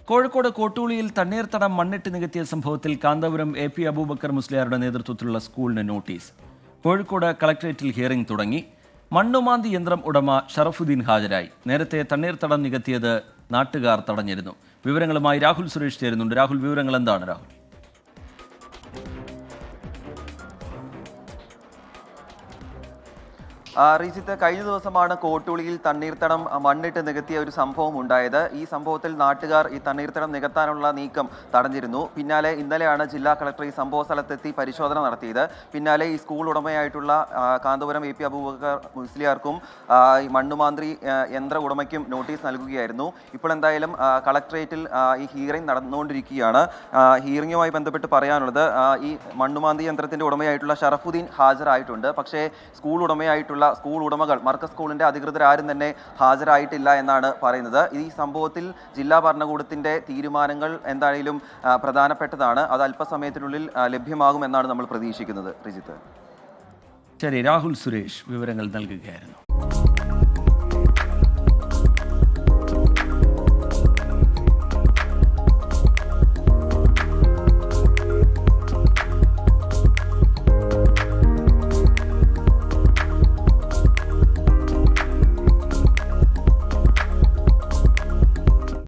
കോഴിക്കോട് കോട്ടൂളിയിൽ തണ്ണീർത്തടം മണ്ണിട്ട് നികത്തിയ സംഭവത്തിൽ Kanthapuram A P Abubakar മുസ്ലിയാരുടെ നേതൃത്വത്തിലുള്ള സ്കൂളിന് നോട്ടീസ്. കോഴിക്കോട് കളക്ടറേറ്റിൽ ഹിയറിംഗ് തുടങ്ങി. മണ്ണുമാന്തി യന്ത്രം ഉടമ ഷറഫുദ്ദീൻ ഹാജരായി. നേരത്തെ തണ്ണീർത്തടം നികത്തിയത് നാട്ടുകാർ തടഞ്ഞിരുന്നു. വിവരങ്ങളുമായി രാഹുൽ സുരേഷ് ചേരുന്നുണ്ട്. രാഹുൽ, വിവരങ്ങൾ എന്താണ്? രാഹുൽ, റീജിത്ത്, കഴിഞ്ഞ ദിവസമാണ് കോട്ടൂളിയിൽ തണ്ണീർത്തടം മണ്ണിട്ട് നികത്തിയ ഒരു സംഭവം ഉണ്ടായത്. ഈ സംഭവത്തിൽ നാട്ടുകാർ ഈ തണ്ണീർത്തടം നികത്താനുള്ള നീക്കം തടഞ്ഞിരുന്നു. പിന്നാലെ ഇന്നലെയാണ് ജില്ലാ കളക്ടർ ഈ സംഭവ സ്ഥലത്തെത്തി പരിശോധന നടത്തിയത്. പിന്നാലെ ഈ സ്കൂൾ ഉടമയായിട്ടുള്ള കാന്തപുരം എ പി അബൂബക്കർ മുസ്ലിയാർക്കും ഈ മണ്ണുമാന്ത്രി യന്ത്ര ഉടമയ്ക്കും നോട്ടീസ് നൽകുകയായിരുന്നു. ഇപ്പോൾ എന്തായാലും കളക്ടറേറ്റിൽ ഈ ഹിയറിംഗ് നടന്നുകൊണ്ടിരിക്കുകയാണ്. ഹിയറിംഗുമായി ബന്ധപ്പെട്ട് പറയാനുള്ളത്, ഈ മണ്ണുമാന്തി യന്ത്രത്തിന്റെ ഉടമയായിട്ടുള്ള ഷറഫുദ്ദീൻ ഹാജരായിട്ടുണ്ട്. പക്ഷേ സ്കൂൾ ഉടമകൾ മർക്കസ് സ്കൂളിന്റെ അധികൃതർ ആരും തന്നെ ഹാജരായിട്ടില്ല എന്നാണ് പറയുന്നത്. ഈ സംഭവത്തിൽ ജില്ലാ ഭരണകൂടത്തിന്റെ തീരുമാനങ്ങൾ എന്തായാലും പ്രധാനപ്പെട്ടതാണ്. അത് അല്പസമയത്തിനുള്ളിൽ ലഭ്യമാകുമെന്നാണ് നമ്മൾ പ്രതീക്ഷിക്കുന്നത്. റിജിത്ത്, ശരി. രാഹുൽ സുരേഷ് വിവരങ്ങൾ നൽകുകയായിരുന്നു.